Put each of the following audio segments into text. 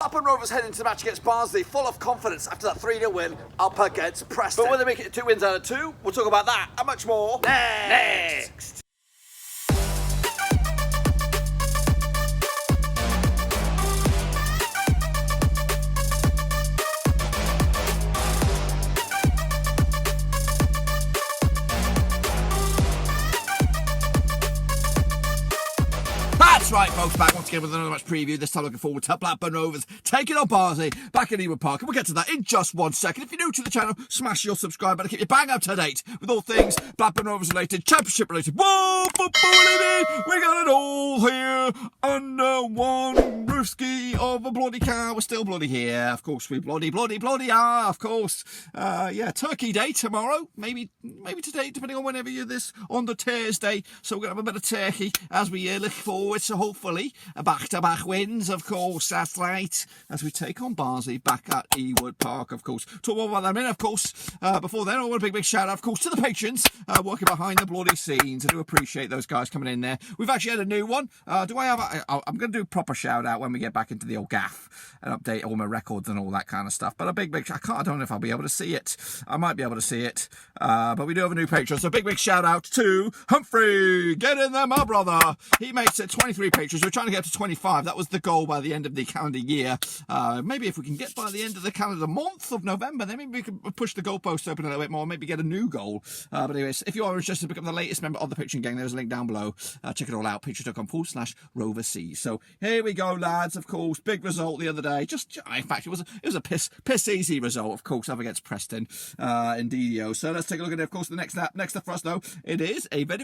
Blackburn Rovers head into the match against Barnsley full of confidence after that 3-0 win up against Preston. But will they make it 2 wins out of 2? We'll talk about that and much more next. That's right, folks, back once again with another match preview. This time looking forward to Blackburn Rovers taking on Barnsley back at Ewood Park. And we'll get to that in just 1 second. If you're new to the channel, smash your subscribe button to keep you bang up to date with all things Blackburn Rovers related, championship related. Whoa, football related! We got it all here under one roofski of a bloody car. We're still bloody here. Of course, we bloody are, of course. Yeah, Turkey Day tomorrow. Maybe today, depending on whenever you're this, on the Thursday. So we're going to have a bit of turkey as we look forward to hopefully back-to-back wins, of course. That's right, as we take on Barnsley back at Ewood Park, of course. Talk more about that in a minute, of course. Before then, I want a big shout out, of course, to the patrons working behind the bloody scenes. I do appreciate those guys coming in there. We've actually had a new one. I'm going to do a proper shout out when we get back into the old gaff and update all my records and all that kind of stuff. But a big I don't know if I'll be able to see it. I might be able to see it, but we do have a new patron. So big shout out to Humphrey. Get in there, my brother. He makes it 23 patrons. We're trying to get up to 25. That was the goal by the end of the calendar year. Maybe if we can get by the end of the calendar month of November, then maybe we can push the goalposts open a little bit more, maybe get a new goal. But anyways, if you are interested to become the latest member of the Patreon gang, there's a link down below. Check it all out, patreon.com/RoversC. So here we go, lads. Of course, big result the other day. In fact, it was a piss easy result, of course, up against Preston in DDO. So let's take a look at it. Of course, the next up for us, though, it is a very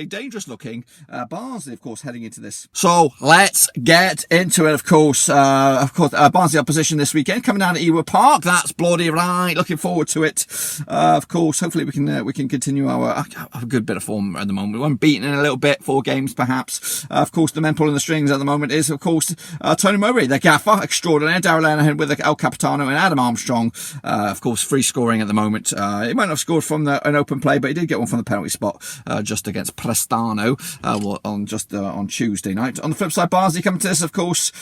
dangerous looking Barnsley, of course, heading into this. So let's get into it. Of course, Barnsley opposition this weekend coming down to Ewood Park. That's bloody right. Looking forward to it. Of course, hopefully we can continue our a good bit of form at the moment. We're unbeaten in a little bit, 4 games perhaps. Of course, the men pulling the strings at the moment is, of course, Tony Mowbray, the gaffer extraordinaire, Darryl Lenihan with El Capitano, and Adam Armstrong. Of course, free scoring at the moment. He might not have scored from an open play, but he did get one from the penalty spot just against Prestano on Tuesday night. On the flip side, Barnsley coming to this, of course.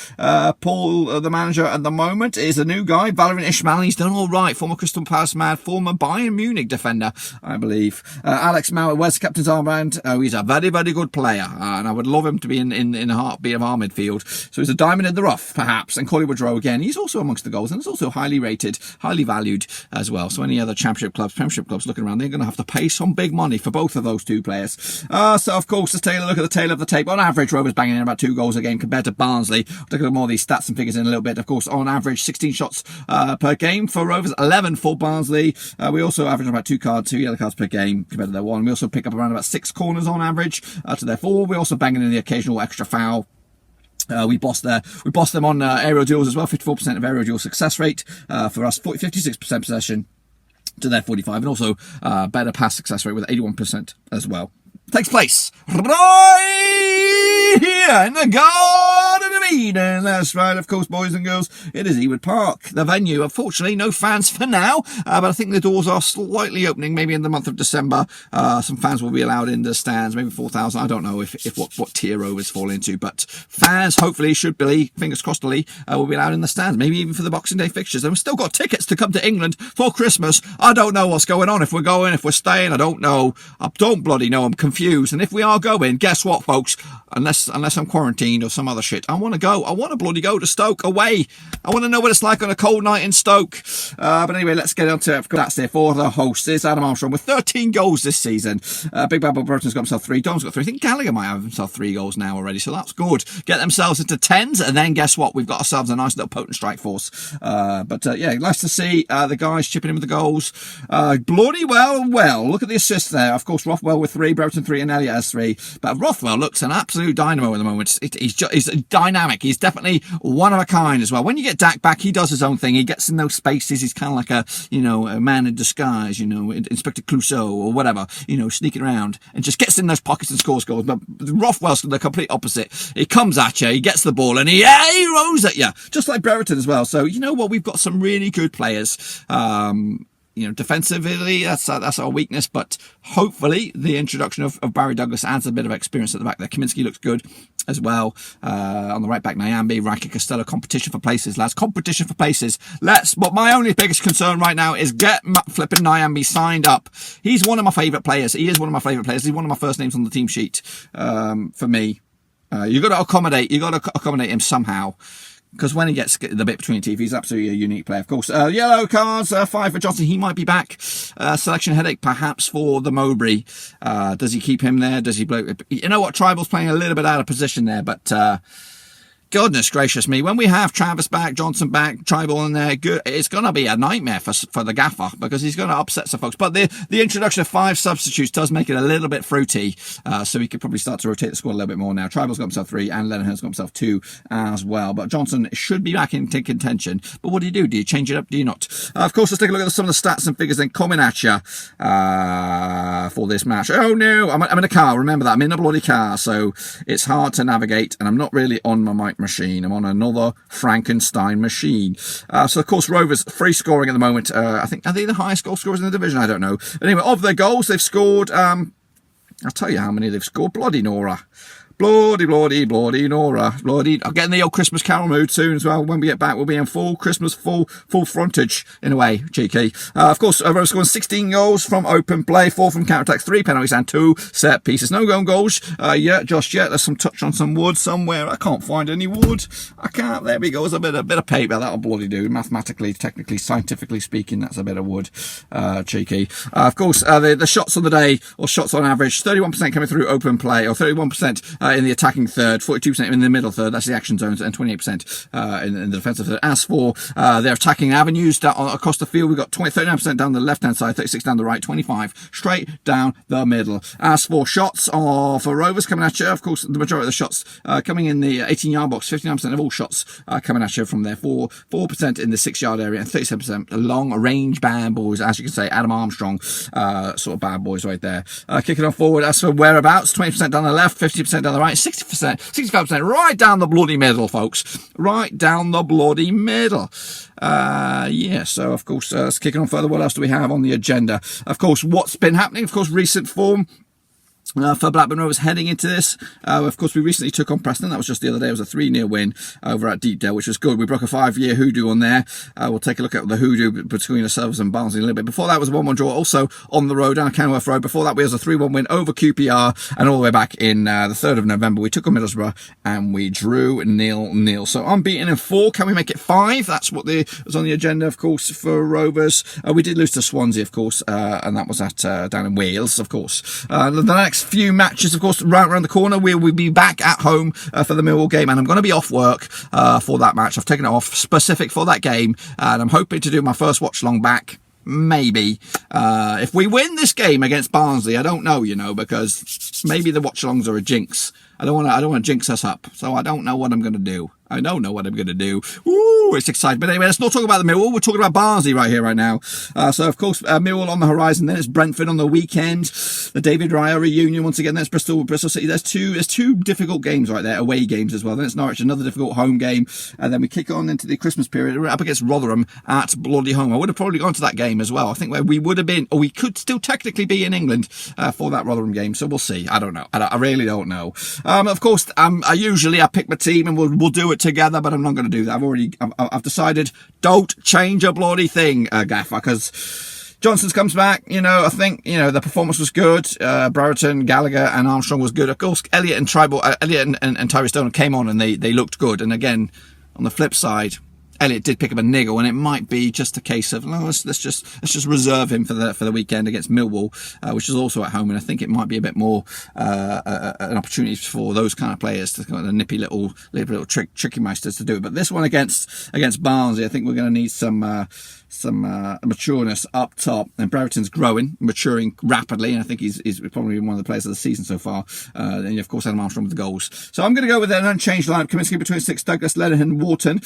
Paul, the manager at the moment, is a new guy, Valérien Ismaël. He's done all right. Former Crystal Palace man, former Bayern Munich defender, I believe. Alex Mauer wears the captain's armband. He's a very good player, and I would love him to be in the heartbeat of our midfield. So he's a diamond in the rough, perhaps. And Collie Woodrow again. He's also amongst the goals, and he's also highly rated, highly valued as well. So any other championship clubs, premiership clubs looking around, they're going to have to pay some big money for both of those two players. So of course, let's take a look at the tail of the tape. On average, Rovers banging in about 2 goals a game compared to Barnsley. We'll take a look at more of these stats and figures in a little bit. Of course, on average, 16 shots per game for Rovers, 11 for Barnsley. We also average about 2 yellow cards per game compared to their 1. We also pick up around about 6 corners on average to their 4. We also banging in the occasional extra foul. We bossed them on aerial duels as well. 54% of aerial duel success rate for us, 56% possession to their 45, and also better pass success rate with 81% as well. Takes place right here in the Garden of Eden. That's right, of course, boys and girls. It is Ewood Park, the venue. Unfortunately, no fans for now, but I think the doors are slightly opening. Maybe in the month of December, some fans will be allowed in the stands. Maybe 4,000. I don't know if what tier Rovers fall into, but fans hopefully should be, fingers crossed, will be allowed in the stands. Maybe even for the Boxing Day fixtures. And we've still got tickets to come to England for Christmas. I don't know what's going on. If we're going, if we're staying, I don't know. I don't bloody know. I'm confused. And if we are going, guess what, folks? Unless I'm quarantined or some other shit, I want to go. I want to bloody go to Stoke away. I want to know what it's like on a cold night in Stoke. But anyway, let's get on to it. That's there for the host. Is Adam Armstrong with 13 goals this season. Big Bad Bob Burton's got himself 3. Dom's got 3. I think Gallagher might have himself 3 goals now already, so that's good. Get themselves into 10s, and then guess what? We've got ourselves a nice little potent strike force. Yeah, nice to see the guys chipping in with the goals. Bloody well. Look at the assists there. Of course, Rothwell with 3, Brereton 3, and Elliott has 3. But Rothwell looks an absolute dynamo at the moment. He's dynamic. He's definitely one of a kind as well. When you get Dak back, he does his own thing. He gets in those spaces. He's kind of like a man in disguise, Inspector Clouseau or whatever, sneaking around and just gets in those pockets and scores goals. But Rothwell's the complete opposite. He comes at you, he gets the ball, and he rows at you, just like Brereton as well. So you know what? We've got some really good players. defensively, that's our weakness, but hopefully the introduction of Barry Douglas adds a bit of experience at the back there. Kaminsky looks good as well. On the right back, Nyambe, Raki, Costello, competition for places, lads. Competition for places. But my only biggest concern right now is get flipping Nyambe signed up. He's one of my favourite players. He is one of my favourite players. He's one of my first names on the team sheet for me. You've got to accommodate him somehow. Because when he gets the bit between teeth, he's absolutely a unique player. Of course, yellow cards, 5 for Johnson. He might be back. Selection headache, perhaps, for the Mowbray. Does he keep him there? Does he blow? You know what? Tribal's playing a little bit out of position there, but goodness gracious me, when we have Travis back, Johnson back, Tribal in there, it's going to be a nightmare for the gaffer, because he's going to upset some folks. But the introduction of 5 substitutes does make it a little bit fruity, so he could probably start to rotate the squad a little bit more now. Tribal's got himself 3, and Lenihan's got himself 2 as well. But Johnson should be back into contention. But what do you do? Do you change it up? Do you not? Of course, let's take a look at some of the stats and figures then coming at you for this match. Oh no, I'm in a car, remember that. I'm in a bloody car, so it's hard to navigate, and I'm not really on my mic machine. I'm on another Frankenstein machine. So of course Rovers free scoring at the moment. I think, are they the highest goal scorers in the division? I don't know. Anyway, of their goals they've scored, I'll tell you how many they've scored. Bloody Nora. Bloody Nora. Bloody, I'm getting the old Christmas carol mood soon as well. When we get back, we'll be in full Christmas, full frontage, in a way, cheeky. Of course, Rovers scoring 16 goals from open play, 4 from counter-attacks, 3 penalties, and 2 set pieces. No own goals yet, just yet. There's some touch on some wood somewhere. I can't find any wood. I can't. There we go. There's a bit of paper. That'll bloody do. Mathematically, technically, scientifically speaking, that's a bit of wood, cheeky. Of course, the shots on the day, or shots on average, 31% coming through open play, or 31%, in the attacking third, 42% in the middle third, that's the action zones, and 28% in the defensive third. As for their attacking avenues across the field, we've got 39% down the left-hand side, 36 down the right, 25 straight down the middle. As for shots for Rovers coming at you, of course, the majority of the shots coming in the 18-yard box, 59% of all shots coming at you from there, 4% in the 6-yard area, and 37% long-range bad boys, as you can say, Adam Armstrong, sort of bad boys right there. Kicking on forward, as for whereabouts, 20% down the left, 50% down the right, 60%, 65% right down the bloody middle, folks. Right down the bloody middle. Yeah, so of course, kicking on further, what else do we have on the agenda? Of course, what's been happening? Of course, recent form. For Blackburn Rovers heading into this. Of course, we recently took on Preston. That was just the other day. It was a 3-0 win over at Deepdale, which was good. We broke a 5-year hoodoo on there. We'll take a look at the hoodoo between ourselves and Barnsley a little bit. Before that was a 1-1 draw, also on the road, down Kenilworth Road. Before that, we was a 3-1 win over QPR, and all the way back in the 3rd of November, we took on Middlesbrough and we drew 0-0. So unbeaten in 4. Can we make it 5? That's what was on the agenda, of course, for Rovers. We did lose to Swansea, of course, and that was at down in Wales, of course. The next few matches, of course, right around the corner, we'll be back at home for the Millwall game, and I'm going to be off work for that match. I've taken it off specific for that game, and I'm hoping to do my first watch long back. Maybe if we win this game against Barnsley, I don't know, because maybe the watch alongs are a jinx. I don't want to jinx us up, so I don't know what I'm going to do. I don't know what I'm going to do. Ooh, it's exciting. But anyway, let's not talk about the Millwall. We're talking about Barnsley right here, right now. So, of course, Millwall on the horizon. Then it's Brentford on the weekend. The David Raya reunion once again. Then it's Bristol City. There's two difficult games right there, away games as well. Then it's Norwich, another difficult home game. And then we kick on into the Christmas period. We're up against Rotherham at bloody home. I would have probably gone to that game as well. I think where we would have been, or we could still technically be in England for that Rotherham game. So we'll see. I don't know. I really don't know. Of course, I pick my team and we'll do it together, but I'm not going to do that. I've decided, don't change a bloody thing, Gaffer, because Johnson's comes back. I think the performance was good. Brereton, Gallagher, and Armstrong was good. Of course, Elliott and Tyree Stone came on and they looked good. And again, on the flip side, Elliott did pick up a niggle, and it might be just a case of let's just reserve him for the weekend against Millwall, which is also at home, and I think it might be a bit more an opportunity for those kind of players to kind of nippy little tricky meisters to do it. But this one against Barnsley, I think we're going to need some matureness up top, and Brereton's maturing rapidly, and I think he's probably one of the players of the season so far. And of course, Adam Armstrong with the goals. So I'm going to go with an unchanged lineup. Kaminsky between 6, Douglas, Lenihan, Wharton.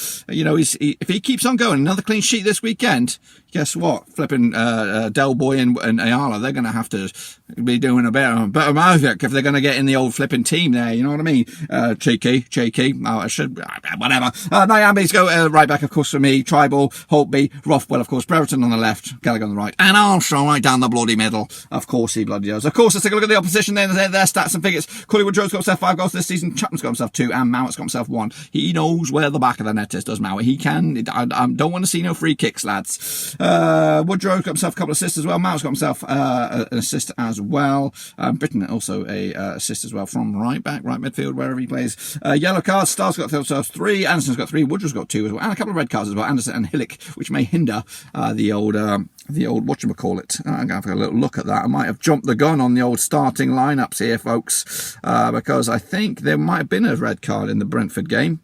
If he keeps on going, another clean sheet this weekend, guess what? Flipping Del Boy and Ayala, they're going to have to be doing a better magic if they're going to get in the old flipping team there. You know what I mean? Cheeky. Oh, I should, whatever. Nyambe's go right back, of course, for me. Tribal, Holtby, Rothwell, of of course, Brereton on the left, Gallagher on the right, and Armstrong right down the bloody middle. Of course he bloody does. Of course, let's take a look at the opposition there, their stats and figures. Woodrow's got himself 5 goals this season, Chapman's got himself 2, and Mowatt's got himself 1. He knows where the back of the net is, does Mowat. He can. I don't want to see no free kicks, lads. Woodrow's got himself a couple of assists as well. Mowatt's got himself an assist as well. Britton also a assist as well from right back, right midfield, wherever he plays. Yellow cards, Starr's got themselves 3, Anderson's got 3, Woodrow's got 2 as well, and a couple of red cards as well, Anderson and Hillick, which may hinder the old whatchamacallit. I'm going to have a little look at that. I might have jumped the gun on the old starting lineups here, folks, because I think there might have been a red card in the Brentford game.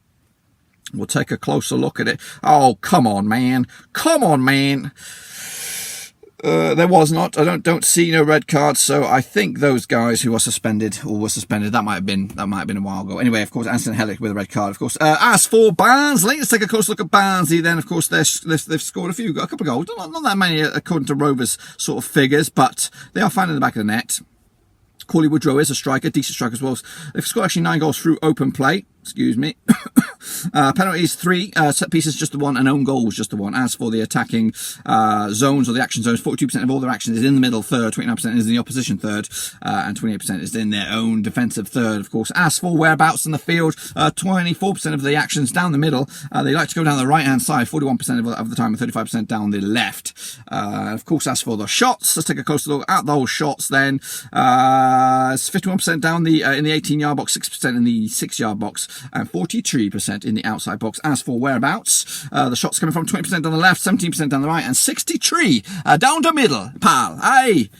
We'll take a closer look at it. Oh, come on, man. Come on, man. There was not. I don't see no red cards, so I think those guys who are suspended or were suspended, that might have been a while ago. Anyway, of course, Anson Hellick with a red card, of course. As for Barnsley, let's take a close look at Barnsley. Then, of course, they've scored a couple of goals, not that many according to Rovers sort of figures, but they are finding the back of the net. Cauley Woodrow is a striker, decent striker as well. They've scored actually 9 goals through open play. Excuse me. Penalties 3, set pieces just the 1, and own goals just the 1. As for the attacking zones or the action zones, 42% of all their action is in the middle third, 29% is in the opposition third, and 28% is in their own defensive third, of course. As for whereabouts in the field, 24% of the actions down the middle. They like to go down the right hand side, 41% of the time, and 35% down the left. Of course, as for the shots, let's take a closer look at those shots then. It's 51% down in the 18-yard box, 6% in the 6-yard box, and 43% in the outside box. As for whereabouts, the shots coming from 20% down the left, 17% down the right, and 63 down the middle, pal. Hey,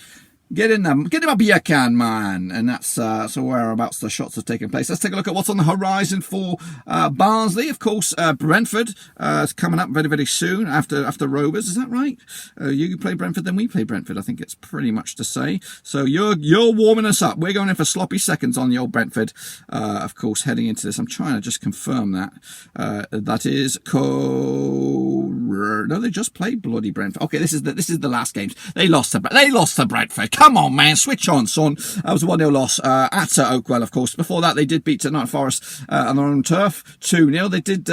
get in them, get him up you can, man. And that's so whereabouts the shots have taken place. Let's take a look at what's on the horizon for Barnsley. Of course, Brentford is coming up very, very soon after Rovers. Is that right? You play Brentford, then we play Brentford. I think it's pretty much to say. So you're warming us up. We're going in for sloppy seconds on the old Brentford. Of course, heading into this, I'm trying to just confirm that. That is no, they just played bloody Brentford. Okay, this is the last games. They lost to Brentford. Come on, man, switch on, son. That was a 1-0 loss at Oakwell, of course. Before that, they did beat Nottingham Forest on their own turf, 2-0. They did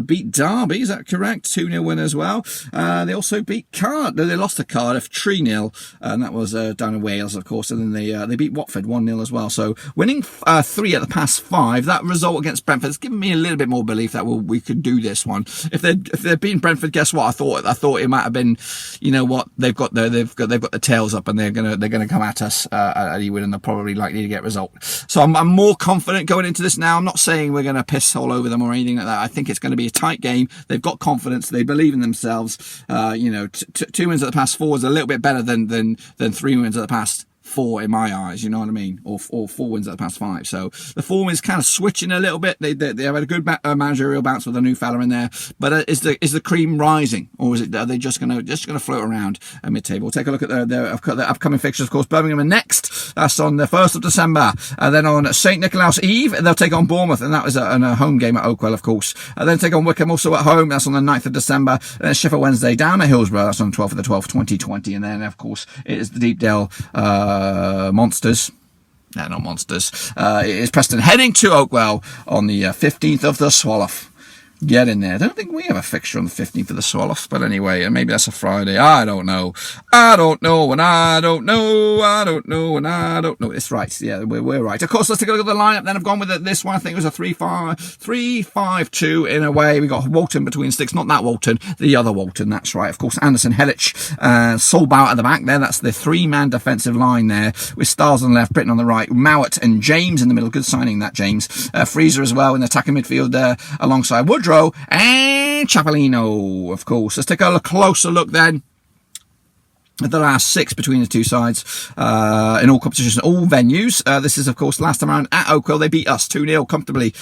beat Derby, is that correct? 2-0 win as well. They also beat Cardiff. They lost to Cardiff 3-0, and that was down in Wales, of course. And then they beat Watford 1-0 as well. So winning 3 at the past 5. That result against Brentford has given me a little bit more belief that we could do this one. If they're beating Brentford, guess what? I thought it might have been, you know what? They've got the tails up, and they're gonna come at us at Ewood, and they're probably likely to get a result. So I'm more confident going into this now. I'm not saying we're going to piss all over them or anything like that. I think it's going to be a tight game. They've got confidence. They believe in themselves. 2 wins at the past 4 is a little bit better than 3 wins at the past 4 in my eyes, you know what I mean? Or 4 wins at the past 5. So the form is kind of switching a little bit. They have had a good managerial bounce with a new fella in there. But is the cream rising, or are they just gonna float around a mid-table? We'll take a look at their upcoming fixtures. Of course, Birmingham are next. That's on the 1st of December. And then on St Nicholas Eve, they'll take on Bournemouth, and that was a home game at Oakwell, of course. And then take on Wickham also at home. That's on the 9th of December. And then Sheffield Wednesday down at Hillsborough. That's on the 12th of the 12th, 2020. And then, of course, it is the Deepdale Monsters. No, not Monsters. It is Preston heading to Oakwell on the 15th of the Swallow. Get in there. I don't think we have a fixture on the 15th of the Swallow, but anyway, and maybe that's a Friday. I don't know. It's right. Yeah, we're right. Of course, let's take a look at the lineup. Then I've gone with this one. I think it was a 3-5-2 in a way. We got Walton between sticks. Not that Walton, the other Walton. That's right. Of course, Anderson, Hellich, and Solbout at the back there. That's the 3-man defensive line there, with Stiles on the left, Britton on the right, Mowat and James in the middle. Good signing that, James. Freezer as well in the attacking midfield there, alongside Woodrow and Chapolino, of course. Let's take a closer look then at the last 6 between the two sides in all competitions, all venues. This is, of course, last time around at Oakwell. They beat us 2-0 comfortably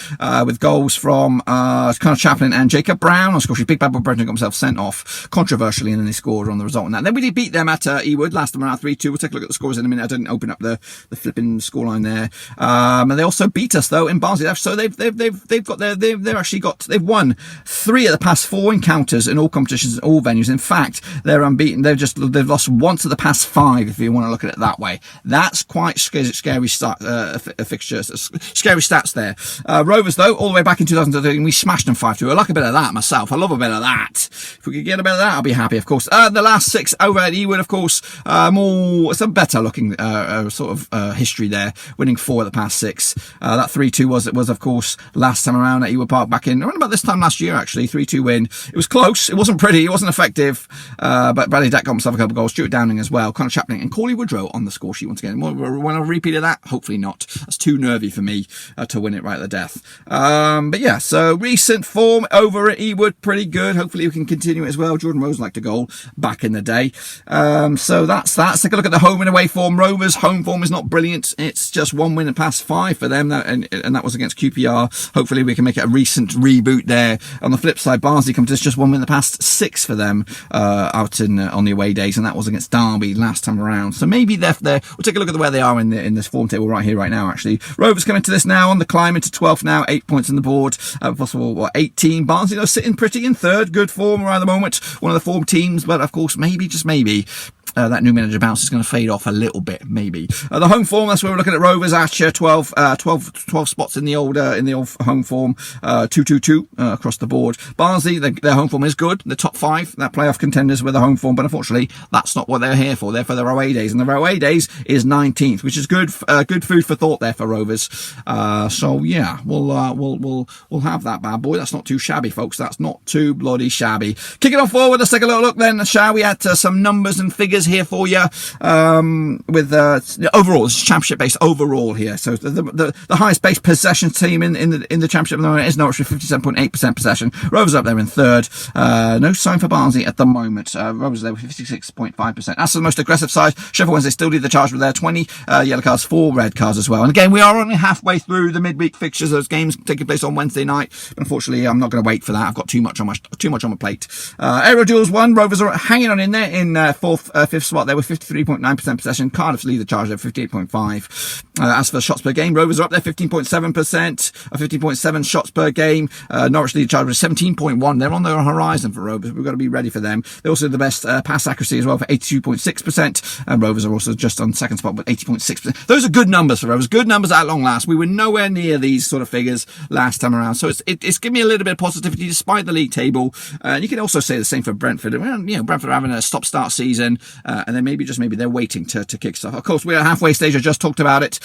with goals from Connor Chaplin and Jacob Brown. Of course, Big Bad Boy Brenton got himself sent off controversially, and then they scored on the result on that. And then we did beat them at Ewood last time around 3-2. We'll take a look at the scores in a minute. I didn't open up the flipping scoreline there. And they also beat us though in Barnsley. So they've won 3 of the past 4 encounters in all competitions, in all venues. In fact, they're unbeaten. They've lost once of the past 5, if you want to look at it that way. That's quite scary fixtures, scary stats there. Rovers, though, all the way back in 2013, we smashed them 5-2. I like a bit of that myself. I love a bit of that. If we could get a bit of that, I'll be happy, of course. The last 6 over at Ewood, of course, some better looking history there, winning 4 of the past 6. That 3-2 was of course last time around at Ewood Park back in around about this time last year, actually. 3-2 win. It was close. It wasn't pretty. It wasn't effective. But Bradley Deck got himself a couple of goals. Stuart Downing as well. Connor Chaplin and Corley Woodrow on the score sheet once again. When I repeat of that, hopefully not. That's too nervy for me to win it right at the death. But yeah, so recent form over at Ewood, pretty good. Hopefully we can continue it as well. Jordan Rose liked a goal back in the day. So that's that. Let's take a look at the home and away form. Rovers' home form is not brilliant. It's just 1 win in the past 5 for them, and that was against QPR. Hopefully we can make it a recent reboot there. On the flip side, Barnsley come to just 1 win in the past 6 for them out on the away days, and that was against Derby last time around. So maybe they're we'll take a look at where they are in this form table right here, right now, actually. Rovers coming to this now on the climb into 12th now, 8 points on the board. Possible 18. Barnsley, though, sitting pretty in 3rd. Good form around the moment. One of the form teams, but of course, maybe, just maybe, that new manager bounce is going to fade off a little bit, maybe. The home form, that's where we're looking at Rovers. Asher, 12 spots in the old home form, 2-2-2 across the board. Barnsley, their home form is good. The top 5, that playoff contenders with the home form, but unfortunately, that's not what they're here for. They're for their away days, and their away days is 19th, which is good food for thought there for Rovers. So yeah, we'll have that bad boy. That's not too shabby, folks. That's not too bloody shabby. Kicking off forward, let's take a little look then, shall we, at some numbers and figures here for you, with overall, it's championship based overall here. So the highest base possession team in the championship at the moment is Norwich with 57.8% possession. Rovers up there in 3rd. No sign for Barnsley at the moment. Rovers there with 56.5%. That's the most aggressive side. Sheffield Wednesday still lead the charge with their 20 yellow cards, 4 red cards as well. And again, we are only halfway through the midweek fixtures. Those games taking place on Wednesday night. But unfortunately, I'm not going to wait for that. I've got too much on my plate. Aero duels 1. Rovers are hanging on in there in 5th spot there with 53.9% possession. Cardiff lead the charge at 58.5. As for shots per game, Rovers are up there 15.7%, 15.7 shots per game. Norwich lead the charge with 17.1. They're on the horizon for Rovers. We've got to be ready for them. They're also the best pass accuracy as well for 82.6%. And Rovers are also just on 2nd spot with 80.6%. Those are good numbers for Rovers. Good numbers at long last. We were nowhere near these sort of figures last time around. So it's given me a little bit of positivity despite the league table. And you can also say the same for Brentford. Well, Brentford are having a stop-start season. And then maybe they're waiting to kick stuff. Of course, we're at halfway stage. I just talked about it.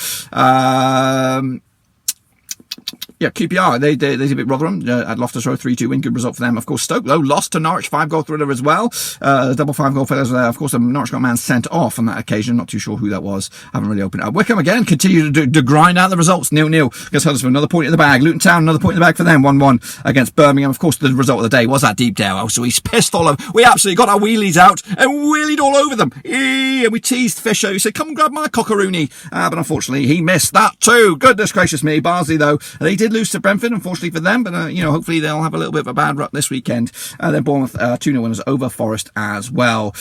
Yeah, QPR, they beat Rotherham at Loftus Road, 3-2 win. Good result for them. Of course, Stoke, though, lost to Norwich, 5-goal thriller as well. Double 5-goal thrillers there. Of course, Norwich got a man sent off on that occasion. Not too sure who that was. Haven't really opened it up. Wickham, again, continue to grind out the results. 0-0 against Huddersfield. Another point in the bag. Luton Town, another point in the bag for them. 1-1 against Birmingham. Of course, the result of the day was that deep Dale. So he's pissed all over. We absolutely got our wheelies out and wheelied all over them. And we teased Fisher. He said, come and grab my cockaroony. But unfortunately, he missed that too. Goodness gracious me. Barnsley, though, they did lose to Brentford, unfortunately for them, but hopefully they'll have a little bit of a bad rut this weekend. Then Bournemouth 2-0 winners over Forest as well.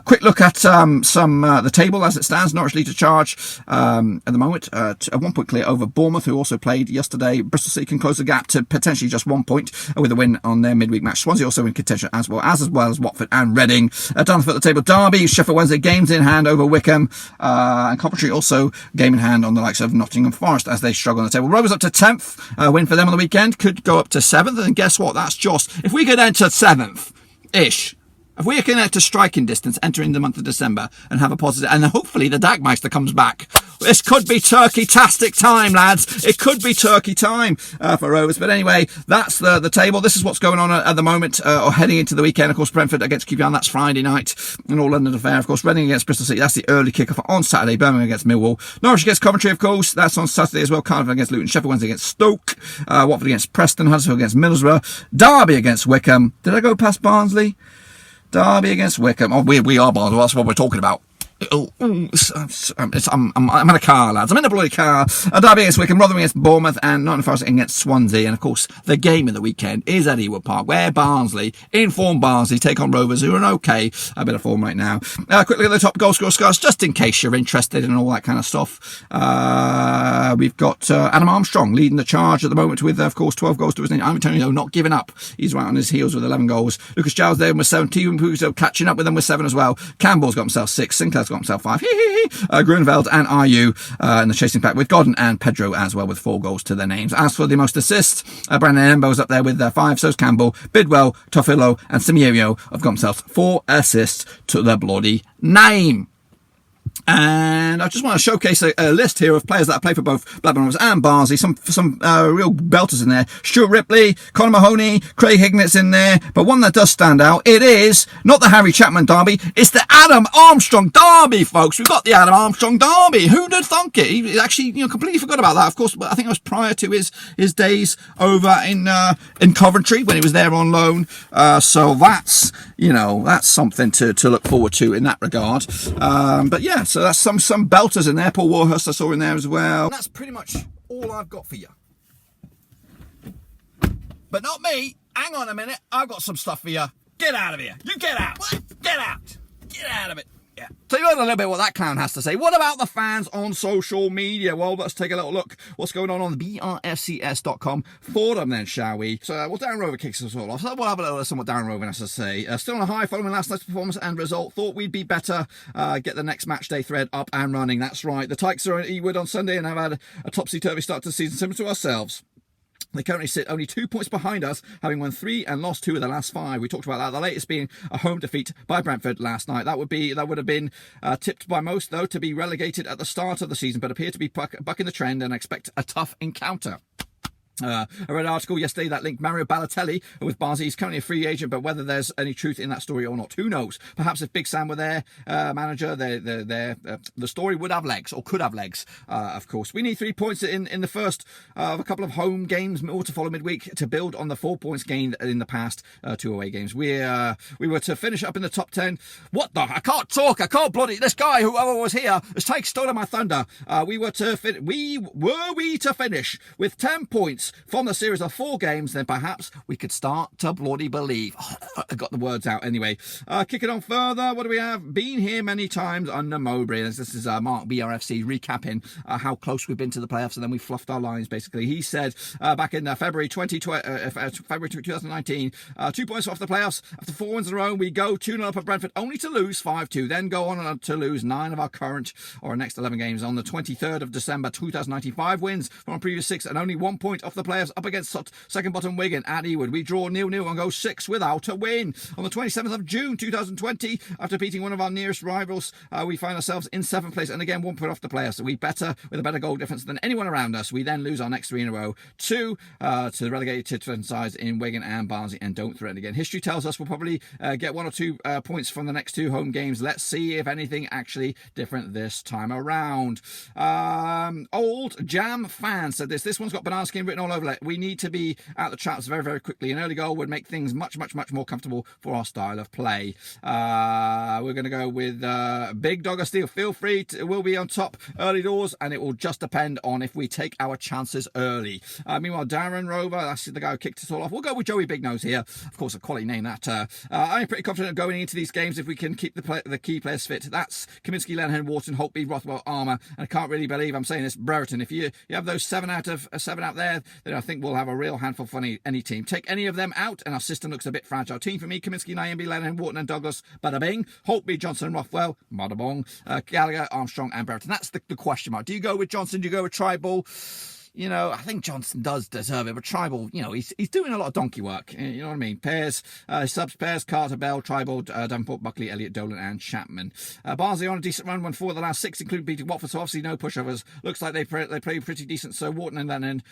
Quick look at the table as it stands. Norwich lead to charge at the moment, at 1 point clear over Bournemouth, who also played yesterday. Bristol City can close the gap to potentially just 1 point with a win on their midweek match. Swansea also in contention as well as Watford and Reading. Down the foot of the table, Derby, Sheffield Wednesday games in hand over Wickham, and Coventry also game in hand on the likes of Nottingham Forest as they struggle on the table. Rovers up to 10th, win for them on the weekend, could go up to 7th, and guess what? That's just, if we could enter 7th-ish, if we can enter striking distance entering the month of December and have a positive, and hopefully the Dagmeister comes back. This could be turkey-tastic time, lads. It could be turkey time for Rovers. But anyway, that's the table. This is what's going on at the moment, or heading into the weekend. Of course, Brentford against QPR, that's Friday night. An all-London affair. Of course, Reading against Bristol City, that's the early kickoff on Saturday. Birmingham against Millwall. Norwich against Coventry, of course. That's on Saturday as well. Cardiff against Luton. Sheffield Wednesday against Stoke. Watford against Preston. Huddersfield against Middlesbrough. Derby against Wickham. Did I go past Barnsley? Derby against Wickham. Oh, we are Barnsley. That's what we're talking about. I'm in a car, lads. I'm in a bloody car. Derby against Wickham, Rotherham against Bournemouth, and Nottingham Forest against Swansea. And of course, the game of the weekend is at Ewood Park, where Barnsley, informed Barnsley, take on Rovers, who are in a bit of form right now. Quick look at the top goal scorer scores, just in case you're interested in all that kind of stuff. We've got Adam Armstrong leading the charge at the moment with, of course, 12 goals to his name. I'm telling you, not giving up. He's right on his heels with 11 goals. Lucas Giles there with 17, who's catching up with them with 7 as well. Campbell's got himself 6. Sinclair's got got himself 5. Grunewald and Ayew in the chasing pack with Godden and Pedro as well with 4 goals to their names. As for the most assists, Brandon Embo's up there with 5, so's Campbell, Bidwell, Toffolo and Simierio have got themselves 4 assists to their bloody name. And I just want to showcase a list here of players that have played for both Blackburn Rovers and Barnsley. Some real belters in there. Stuart Ripley, Conor Mahoney, Craig Hignett's in there. But one that does stand out, it is not the Harry Chapman derby, it's the Adam Armstrong derby, folks. We've got the Adam Armstrong derby. Who'd have thunk it? He actually, completely forgot about that. Of course, but I think it was prior to his days over in Coventry when he was there on loan. So that's something to look forward to in that regard. But yeah. So that's some belters in there. Paul Warhurst I saw in there as well. And that's pretty much all I've got for you. But not me. Hang on a minute. I've got some stuff for you. Get out of here. You get out. What? Get out. Get out of it. Yeah. So you heard a little bit what that clown has to say. What about the fans on social media? Well, let's take a little look what's going on the brfcs.com forum then, shall we? So, Darren Rover kicks us all off. So we'll have a little listen what Darren Rover has to say. Still on a high following last night's performance and result. Thought we'd be better. Get the next match day thread up and running. That's right. The Tykes are at Ewood on Sunday and have had a topsy-turvy start to the season similar to ourselves. They currently sit only 2 points behind us, having won 3 and lost 2 of the last 5. We talked about that. The latest being a home defeat by Brentford last night. That would have been tipped by most, though, to be relegated at the start of the season, but appear to be bucking the trend and expect a tough encounter. I read an article yesterday that linked Mario Balotelli with Barnsley. He's currently a free agent, but whether there's any truth in that story or not, who knows? Perhaps if Big Sam were their manager, the story would have legs, or could have legs, of course. We need 3 points in the first of a couple of home games, more to follow midweek, to build on the 4 points gained in the past 2 away games. We were to finish up in the top 10. What the? I can't talk. I can't bloody. This guy, whoever was here, has stolen my thunder. We were to finish with 10 points from the series of 4 games, then perhaps we could start to bloody believe. I got the words out anyway. Kicking on further, what do we have? Been here many times under Mowbray. This is Mark BRFC recapping how close we've been to the playoffs, and then we fluffed our lines basically. He said back in February 2019, 2 points off the playoffs. After 4 wins in a row, we go 2-0 up at Brentford, only to lose 5-2, then go on to lose 9 of our current or next 11 games. On the 23rd of December 2019, 5 wins from our previous 6 and only 1 point off the playoffs up against second bottom Wigan at Ewood. We draw 0-0 and go 6 without a win. On the 27th of June 2020, after beating one of our nearest rivals, we find ourselves in 7th place and again 1 point off the playoffs. So we with a better goal difference than anyone around us. We then lose our next 3 in a row to the relegated sides in Wigan and Barnsley and don't threaten again. History tells us we'll probably get 1 or 2 points from the next 2 home games. Let's see if anything actually different this time around. Old Jam fan said this one's got banana skin written all over it. We need to be out the traps very, very quickly. An early goal would make things much, much, much more comfortable for our style of play. We're going to go with Big Dogger Steel. Feel free we'll be on top early doors, and it will just depend on if we take our chances early. Meanwhile, Darren Rover, that's the guy who kicked us all off. We'll go with Joey Big Nose here. Of course, a quality name that. I'm pretty confident of going into these games if we can keep the key players fit. That's Kaminsky, Lenihan, Wharton, Holtby, Rothwell, Armour, and I can't really believe I'm saying this, Brereton. If you have those 7 out there, then I think we'll have a real handful for any team. Take any of them out and our system looks a bit fragile. Team for me, Kaminsky, Nyambi, Lennon, Wharton and Douglas, bada bing. Holtby, Johnson, Rothwell, bada bong. Gallagher, Armstrong and Brereton. That's the question mark. Do you go with Johnson? Do you go with Tribal? I think Johnson does deserve it, but Tribal, he's doing a lot of donkey work. You know what I mean? Subs pairs, Carter, Bell, Tribal, Davenport, Buckley, Elliott, Dolan and Chapman. Barnsley on a decent run, won 4 of the last 6, including beating Watford, so obviously no pushovers. Looks like they play pretty decent, so Wharton and Lennon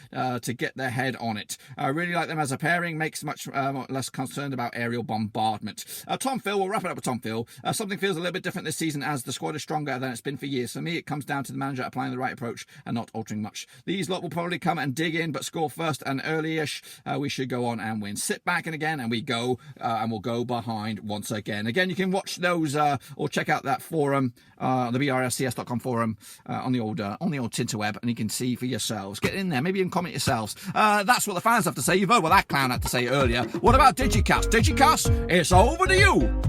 to get their head on it. I really like them as a pairing, makes much less concerned about aerial bombardment. Tom Phil, we'll wrap it up with Tom Phil. Something feels a little bit different this season as the squad is stronger than it's been for years. For me, it comes down to the manager applying the right approach and not altering much. These lot will probably come and dig in, but score first and early-ish. We should go on and win. Sit back and again, and we go and we'll go behind once again. Again, you can watch those or check out that forum, the brfcs.com forum on the old Tinterweb, and you can see for yourselves. Get in there, maybe even comment yourselves. That's what the fans have to say. You've heard what that clown had to say earlier. What about Digicast? Digicast, it's over to you.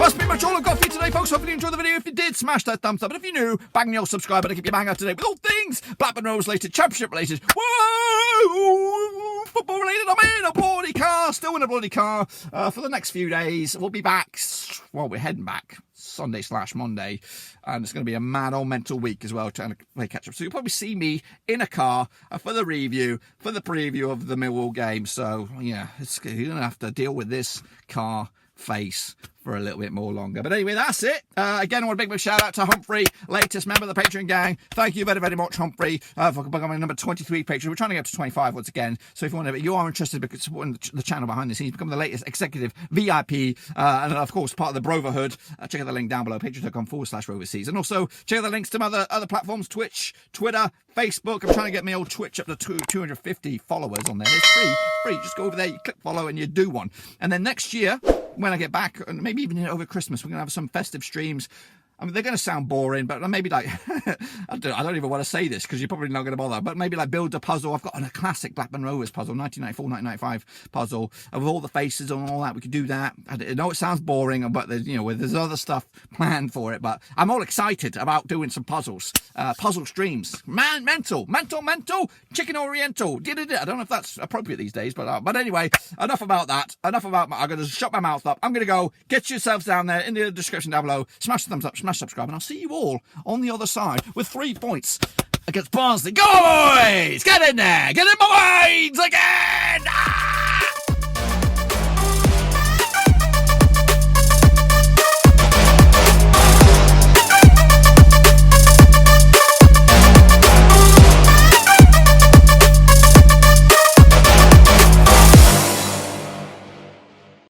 that's pretty much all I've got for you today, folks. Hopefully you enjoyed the video. If you did, smash that thumbs up. And if you're new, bang your subscribe button to keep your bang up to date with all things Blackburn Rovers related, championship related, whoa, football related. I'm in a bloody car, still in a bloody car for the next few days. We'll be back, well, we're heading back Sunday/Monday, and it's going to be a mad old mental week as well, trying to play catch up. So you'll probably see me in a car for the review, for the preview of the Millwall game. So yeah, you're going to have to deal with this car face for a little bit more longer. But anyway, that's it. Again, I want a big shout out to Humphrey, latest member of the Patreon gang. Thank you very, very much, Humphrey, for becoming number 23 Patreon. We're trying to get up to 25 once again. So if you want to, you are interested in supporting the channel behind the scenes, become the latest executive VIP, and of course, part of the Broverhood. Check out the link down below, patreon.com/Roverseas. And also, check out the links to my other platforms, Twitch, Twitter, Facebook. I'm trying to get my old Twitch up to 250 followers on there. It's free. Just go over there, you click follow, and you do one. And then next year, when I get back, and maybe even over Christmas, we're going to have some festive streams. I mean, they're going to sound boring, but maybe like, I don't even want to say this because you're probably not going to bother, but maybe like build a puzzle. I've got a classic Blackburn Rovers puzzle, 1994-1995 puzzle with all the faces and all that. We could do that. I know it sounds boring, but there's other stuff planned for it, but I'm all excited about doing some puzzles, puzzle streams. Man, mental, chicken oriental. I don't know if that's appropriate these days, but anyway, enough about that. I'm going to shut my mouth up. I'm going to go. Get yourselves down there in the description down below. Smash the thumbs up, smash subscribe, and I'll see you all on the other side with 3 points against Barnsley. Go, boys! Get in there! Get in my veins again! Ah!